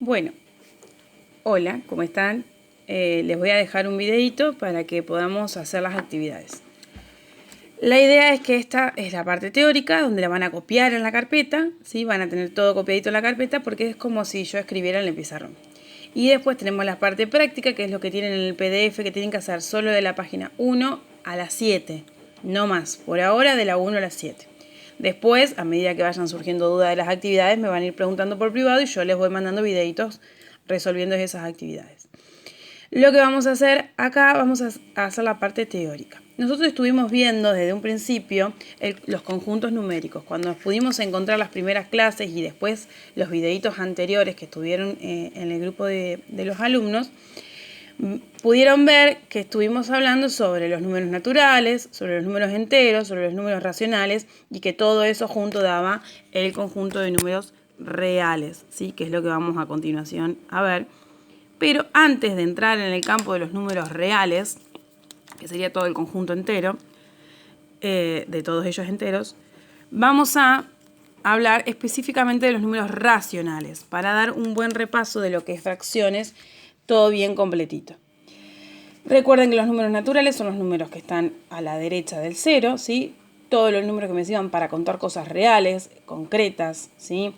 Bueno, hola, ¿cómo están? Les voy a dejar un videito para que podamos hacer las actividades. La idea es que esta es la parte teórica, donde la van a copiar en la carpeta, ¿sí? Van a tener todo copiadito en la carpeta porque es como si yo escribiera en el pizarrón. Y después tenemos la parte práctica, que es lo que tienen en el PDF, que tienen que hacer solo de la página 1 a la 7, no más. Por ahora de la 1 a la 7. Después, a medida que vayan surgiendo dudas de las actividades, me van a ir preguntando por privado y yo les voy mandando videitos resolviendo esas actividades. Lo que vamos a hacer acá, vamos a hacer la parte teórica. Nosotros estuvimos viendo desde un principio los conjuntos numéricos. Cuando pudimos encontrar las primeras clases y después los videitos anteriores que estuvieron en el grupo de los alumnos, pudieron ver que estuvimos hablando sobre los números naturales, sobre los números enteros, sobre los números racionales y que todo eso junto daba el conjunto de números reales, ¿sí? Que es lo que vamos a continuación a ver. Pero antes de entrar en el campo de los números reales, que sería todo el conjunto entero, de todos ellos enteros, vamos a hablar específicamente de los números racionales, para dar un buen repaso de lo que es fracciones, todo bien completito. Recuerden que los números naturales son los números que están a la derecha del cero, ¿sí? Todos los números que me sirvan para contar cosas reales, concretas, ¿sí?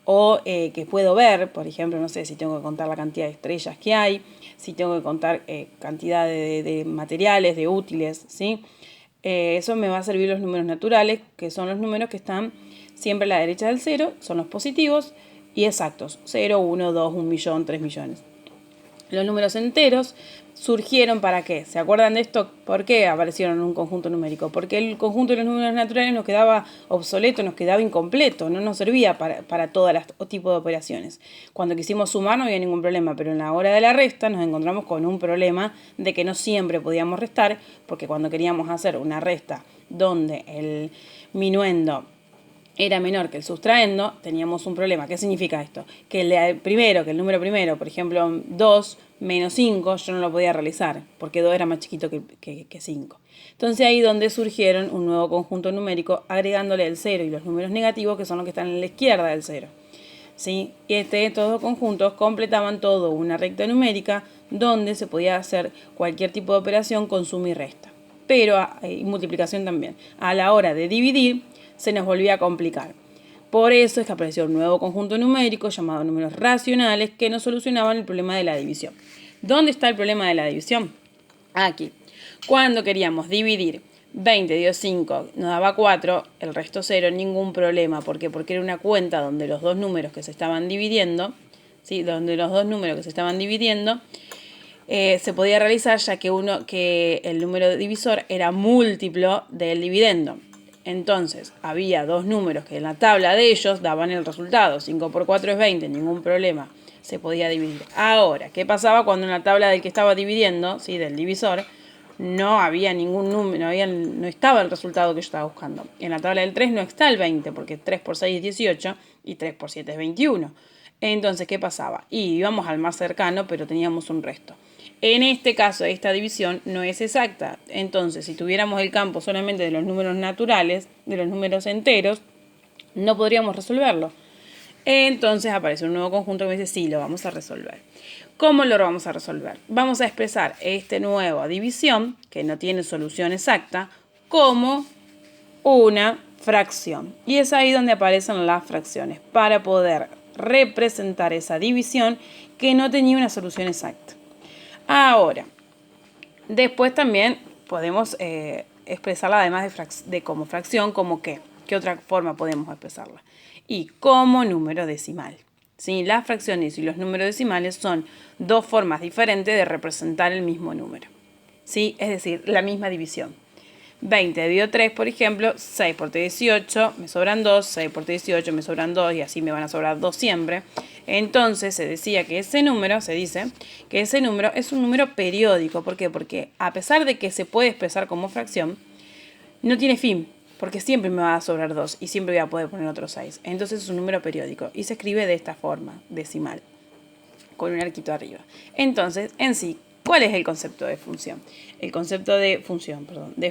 O que puedo ver, por ejemplo, no sé, si tengo que contar la cantidad de estrellas que hay, si tengo que contar cantidad de materiales, de útiles, ¿sí? Eso me va a servir los números naturales, que son los números que están siempre a la derecha del cero, son los positivos y exactos, 0, 1, 2, 1 millón, 3 millones. Los números enteros surgieron ¿para qué? ¿Se acuerdan de esto? ¿Por qué aparecieron en un conjunto numérico? Porque el conjunto de los números naturales nos quedaba obsoleto, nos quedaba incompleto, no nos servía para todas las tipos de operaciones. Cuando quisimos sumar no había ningún problema, pero en la hora de la resta nos encontramos con un problema de que no siempre podíamos restar, porque cuando queríamos hacer una resta donde el minuendo era menor que el sustraendo, teníamos un problema. ¿Qué significa esto? Que que el número primero, por ejemplo, 2 menos 5, yo no lo podía realizar, porque 2 era más chiquito que 5. Entonces ahí donde surgieron un nuevo conjunto numérico, agregándole el 0 y los números negativos, que son los que están en la izquierda del 0. ¿Sí? Y estos dos conjuntos completaban todo una recta numérica donde se podía hacer cualquier tipo de operación con suma y resta. Pero, y multiplicación también. A la hora de dividir, se nos volvía a complicar. Por eso es que apareció un nuevo conjunto numérico llamado números racionales que nos solucionaban el problema de la división. ¿Dónde está el problema de la división? Aquí. Cuando queríamos dividir 20 dio 5, nos daba 4, el resto 0, ningún problema. ¿Por qué? Porque era una cuenta donde los dos números que se estaban dividiendo, ¿sí? Se podía realizar ya que el número divisor era múltiplo del dividendo. Entonces, había dos números que en la tabla de ellos daban el resultado. 5 por 4 es 20, ningún problema. Se podía dividir. Ahora, ¿qué pasaba cuando en la tabla del que estaba dividiendo, ¿sí? Del divisor, no había ningún número, no estaba el resultado que yo estaba buscando? En la tabla del 3 no está el 20, porque 3 por 6 es 18 y 3 por 7 es 21. Entonces, ¿qué pasaba? Íbamos al más cercano, pero teníamos un resto. En este caso, esta división no es exacta. Entonces, si tuviéramos el campo solamente de los números naturales, de los números enteros, no podríamos resolverlo. Entonces aparece un nuevo conjunto que me dice, sí, lo vamos a resolver. ¿Cómo lo vamos a resolver? Vamos a expresar esta nueva división, que no tiene solución exacta, como una fracción. Y es ahí donde aparecen las fracciones, para poder representar esa división que no tenía una solución exacta. Ahora, después también podemos expresarla además de como fracción, como ¿qué otra forma podemos expresarla? Y como número decimal. ¿Sí? Las fracciones y los números decimales son dos formas diferentes de representar el mismo número. ¿Sí? Es decir, la misma división. 20 dividido 3, por ejemplo, 6 por 3, 18, me sobran 2, 6 por 3, 18, me sobran 2 y así me van a sobrar 2 siempre. Entonces se dice que ese número es un número periódico. ¿Por qué? Porque a pesar de que se puede expresar como fracción, no tiene fin, porque siempre me va a sobrar 2 y siempre voy a poder poner otro 6. Entonces es un número periódico y se escribe de esta forma, decimal, con un arquito arriba. Entonces, en sí, ¿cuál es el concepto de función? El concepto de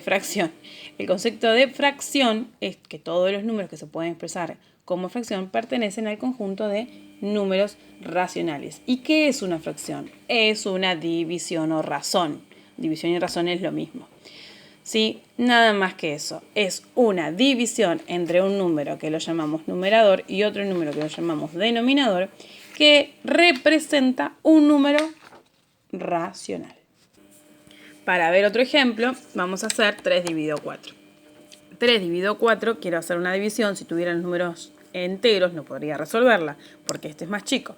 fracción. El concepto de fracción es que todos los números que se pueden expresar como fracción pertenecen al conjunto de números racionales. ¿Y qué es una fracción? Es una división o razón. División y razón es lo mismo. ¿Sí? Nada más que eso. Es una división entre un número que lo llamamos numerador y otro número que lo llamamos denominador, que representa un número racional. Para ver otro ejemplo, vamos a hacer 3 dividido 4. 3 dividido 4, quiero hacer una división. Si tuviera los números enteros no podría resolverla, porque este es más chico.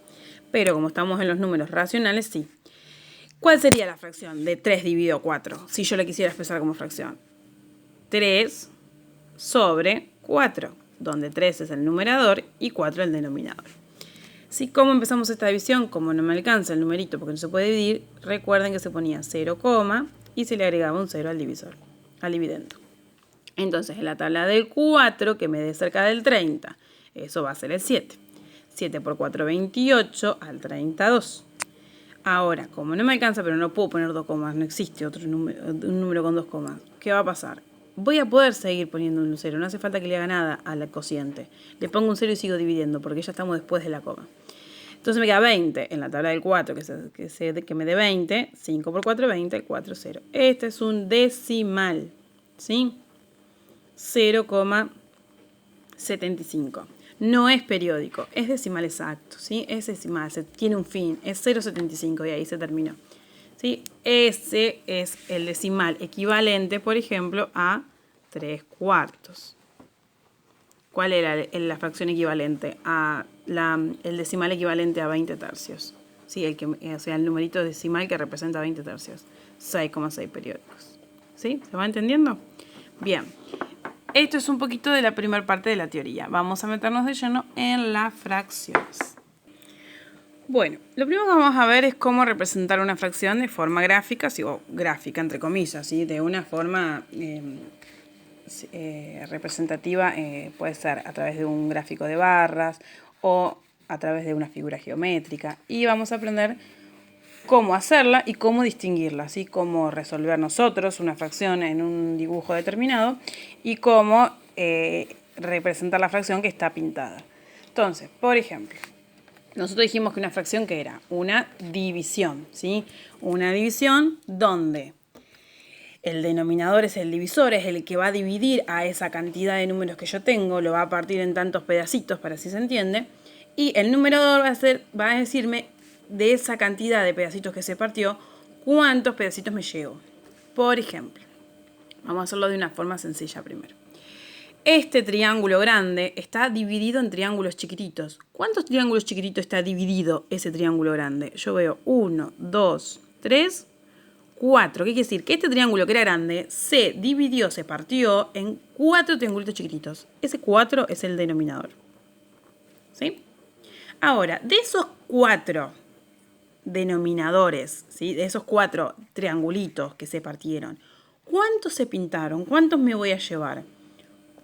Pero como estamos en los números racionales, sí. ¿Cuál sería la fracción de 3 dividido 4? Si yo la quisiera expresar como fracción. 3 sobre 4, donde 3 es el numerador y 4 el denominador. ¿Sí? ¿Cómo empezamos esta división? Como no me alcanza el numerito porque no se puede dividir, recuerden que se ponía 0, y se le agregaba un 0 al divisor, al dividendo. Entonces, en la tabla del 4, que me dé cerca del 30, eso va a ser el 7. 7 por 4, 28, al 32. Ahora, como no me alcanza, pero no puedo poner 2 comas, no existe otro número, un número con 2 comas, ¿qué va a pasar? Voy a poder seguir poniendo un 0, no hace falta que le haga nada al cociente. Le pongo un 0 y sigo dividiendo, porque ya estamos después de la coma. Entonces me queda 20 en la tabla del 4, que me dé 20. 5 por 4, 20, 4, 0. Este es un decimal, ¿sí? 0,75. No es periódico, es decimal exacto, ¿sí? Es decimal, tiene un fin, es 0,75 y ahí se terminó. ¿Sí? Ese es el decimal equivalente, por ejemplo, a 3/4. ¿Cuál era la fracción equivalente? El decimal equivalente a 20 tercios. ¿Sí? O sea, el numerito decimal que representa 20 tercios. 6,6 periódicos. ¿Sí? ¿Se va entendiendo? Bien. Esto es un poquito de la primera parte de la teoría. Vamos a meternos de lleno en las fracciones. Bueno, lo primero que vamos a ver es cómo representar una fracción de forma gráfica, o gráfica entre comillas, ¿sí? De una forma representativa, puede ser a través de un gráfico de barras o a través de una figura geométrica. Y vamos a aprender cómo hacerla y cómo distinguirla, así cómo resolver nosotros una fracción en un dibujo determinado y cómo representar la fracción que está pintada. Entonces, por ejemplo, nosotros dijimos que una fracción que era una división, ¿sí? Una división donde el denominador es el divisor, es el que va a dividir a esa cantidad de números que yo tengo, lo va a partir en tantos pedacitos para así se entiende, y el numerador va a decirme de esa cantidad de pedacitos que se partió, cuántos pedacitos me llevo. Por ejemplo, vamos a hacerlo de una forma sencilla primero. Este triángulo grande está dividido en triángulos chiquititos. ¿Cuántos triángulos chiquititos está dividido ese triángulo grande? Yo veo 1, 2, 3, 4. ¿Qué quiere decir? Que este triángulo que era grande se dividió, se partió en 4 triangulitos chiquititos. Ese 4 es el denominador. ¿Sí? Ahora, de esos 4 denominadores, ¿sí? De esos 4 triangulitos que se partieron, ¿cuántos se pintaron? ¿Cuántos me voy a llevar?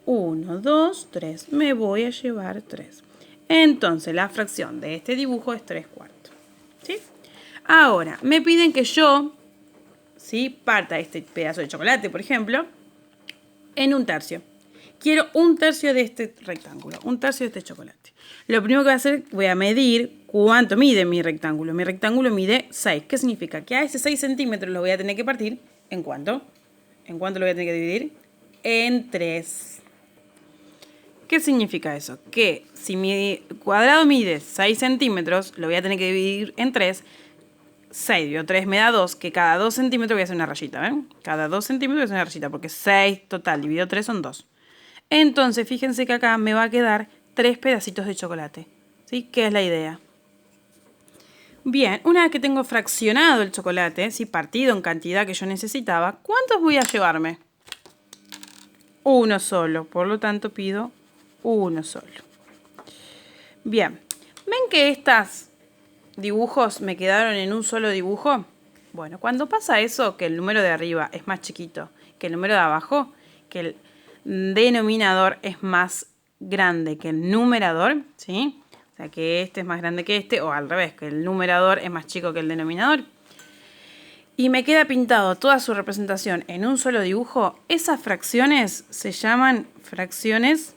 1, 2, 3. Me voy a llevar 3. Entonces, la fracción de este dibujo es 3/4. ¿Sí? Ahora, me piden que yo, ¿sí?, parta este pedazo de chocolate, por ejemplo, en un tercio. Quiero un tercio de este rectángulo, un tercio de este chocolate. Lo primero que voy a hacer, voy a medir cuánto mide mi rectángulo. Mi rectángulo mide 6. ¿Qué significa? Que a ese 6 centímetros lo voy a tener que partir. ¿En cuánto? ¿En cuánto lo voy a tener que dividir? En 3. ¿Qué significa eso? Que si mi cuadrado mide 6 centímetros, lo voy a tener que dividir en 3. 6 dividido 3 me da 2, que cada 2 centímetros voy a hacer una rayita, ¿ven? Cada 2 centímetros voy a hacer una rayita, porque 6 total dividido 3 son 2. Entonces, fíjense que acá me va a quedar 3 pedacitos de chocolate. ¿Sí? ¿Qué es la idea? Bien, una vez que tengo fraccionado el chocolate, ¿sí?, partido en cantidad que yo necesitaba, ¿cuántos voy a llevarme? Uno solo, por lo tanto pido uno solo. Bien, ¿ven que estos dibujos me quedaron en un solo dibujo? Bueno, cuando pasa eso, que el número de arriba es más chiquito que el número de abajo, que el denominador es más grande que el numerador, ¿sí? O sea, que este es más grande que este, o al revés, que el numerador es más chico que el denominador. Y me queda pintado toda su representación en un solo dibujo. Esas fracciones se llaman fracciones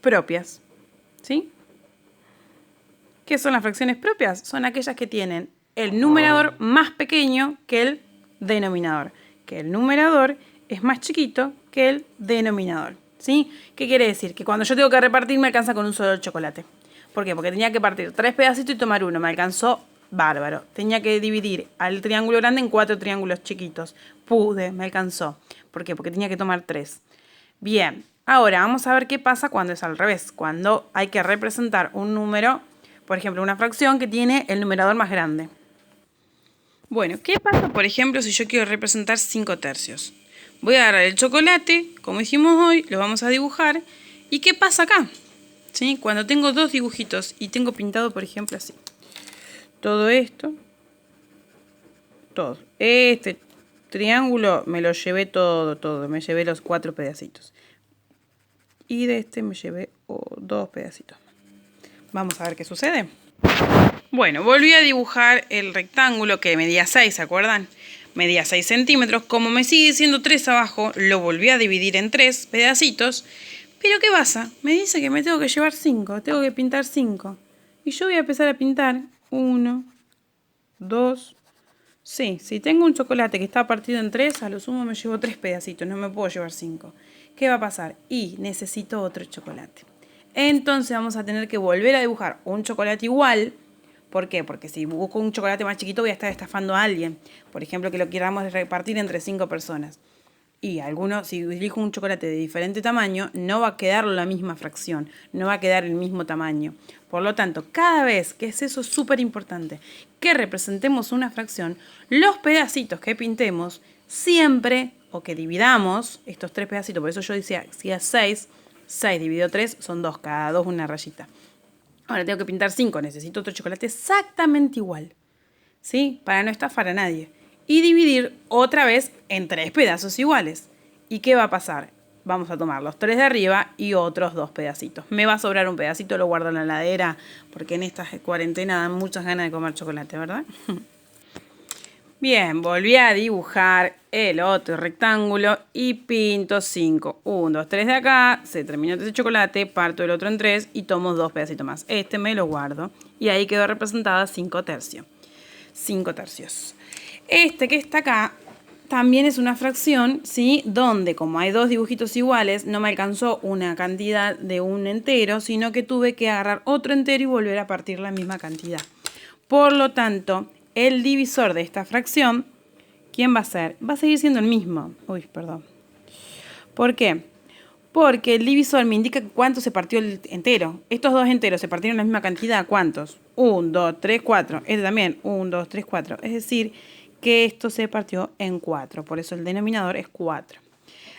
propias. ¿Sí? ¿Qué son las fracciones propias? Son aquellas que tienen el numerador más pequeño que el denominador. Que el numerador es más chiquito que el denominador. ¿Sí? ¿Qué quiere decir? Que cuando yo tengo que repartir me alcanza con un solo chocolate. ¿Por qué? Porque tenía que partir 3 pedacitos y tomar uno. Me alcanzó bárbaro. Tenía que dividir al triángulo grande en 4 triángulos chiquitos. Pude, me alcanzó. ¿Por qué? Porque tenía que tomar 3. Bien, ahora vamos a ver qué pasa cuando es al revés. Cuando hay que representar un número, por ejemplo, una fracción que tiene el numerador más grande. Bueno, ¿qué pasa, por ejemplo, si yo quiero representar 5 tercios? Voy a agarrar el chocolate, como dijimos hoy, lo vamos a dibujar. ¿Y qué pasa acá? ¿Sí? Cuando tengo dos dibujitos y tengo pintado, por ejemplo, así. Todo esto. Todo. Este triángulo me lo llevé todo. Me llevé los 4 pedacitos. Y de este me llevé 2 pedacitos. Vamos a ver qué sucede. Bueno, volví a dibujar el rectángulo que medía 6, ¿se acuerdan? Medía 6 centímetros. Como me sigue siendo 3 abajo, lo volví a dividir en 3 pedacitos. Pero ¿qué pasa? Me dice que me tengo que llevar 5, tengo que pintar 5. Y yo voy a empezar a pintar 1, 2. Sí, si tengo un chocolate que está partido en 3, a lo sumo me llevo 3 pedacitos, no me puedo llevar 5. ¿Qué va a pasar? Y necesito otro chocolate. Entonces vamos a tener que volver a dibujar un chocolate igual. ¿Por qué? Porque si busco un chocolate más chiquito voy a estar estafando a alguien. Por ejemplo, que lo queramos repartir entre 5 personas. Y si elijo un chocolate de diferente tamaño, no va a quedar la misma fracción, no va a quedar el mismo tamaño. Por lo tanto, cada vez, que es eso súper importante, que representemos una fracción, los pedacitos que pintemos, siempre, o que dividamos estos 3 pedacitos, por eso yo decía 6 dividido 3 son 2, cada 2 una rayita. Ahora tengo que pintar 5, necesito otro chocolate exactamente igual, ¿sí? Para no estafar a nadie. Y dividir otra vez en 3 pedazos iguales. ¿Y qué va a pasar? Vamos a tomar los 3 de arriba y otros 2 pedacitos. Me va a sobrar un pedacito, lo guardo en la heladera, porque en esta cuarentena dan muchas ganas de comer chocolate, ¿verdad? Bien, volví a dibujar el otro rectángulo y pinto 5. 1, 2, 3 de acá, se terminó este chocolate, parto el otro en 3 y tomo 2 pedacitos más. Este me lo guardo y ahí quedó representada 5 tercios. 5 tercios. Este que está acá también es una fracción, ¿sí? Donde como hay 2 dibujitos iguales, no me alcanzó una cantidad de un entero, sino que tuve que agarrar otro entero y volver a partir la misma cantidad. Por lo tanto, el divisor de esta fracción, ¿quién va a ser? Va a seguir siendo el mismo. Uy, perdón. ¿Por qué? Porque el divisor me indica cuánto se partió el entero. Estos 2 enteros se partieron la misma cantidad. ¿Cuántos? 1, 2, 3, 4. Este también. 1, 2, 3, 4. Es decir, que esto se partió en 4. Por eso el denominador es 4.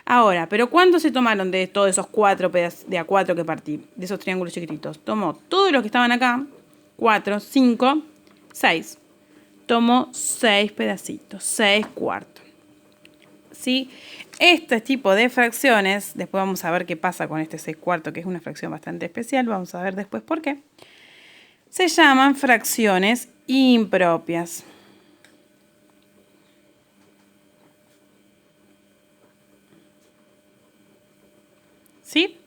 Ahora, ¿pero cuánto se tomaron de todos esos 4 pedazos de a 4 que partí? De esos triángulos chiquititos. Tomó todos los que estaban acá. 4, 5, 6. Tomo 6 pedacitos. 6 cuartos. ¿Sí? Este tipo de fracciones, después vamos a ver qué pasa con este 6 cuartos, que es una fracción bastante especial. Vamos a ver después por qué. Se llaman fracciones impropias. ¿Sí?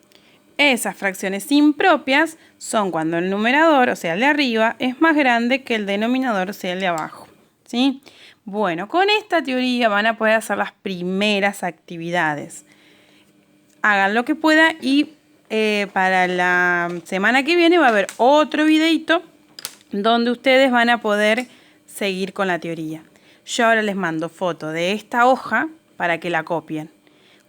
Esas fracciones impropias son cuando el numerador, o sea, el de arriba, es más grande que el denominador, o sea, el de abajo. ¿Sí? Bueno, con esta teoría van a poder hacer las primeras actividades. Hagan lo que puedan y para la semana que viene va a haber otro videito donde ustedes van a poder seguir con la teoría. Yo ahora les mando foto de esta hoja para que la copien.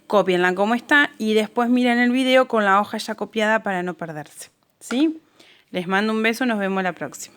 Cópienla como está y después miren el video con la hoja ya copiada para no perderse. ¿Sí? Les mando un beso, nos vemos la próxima.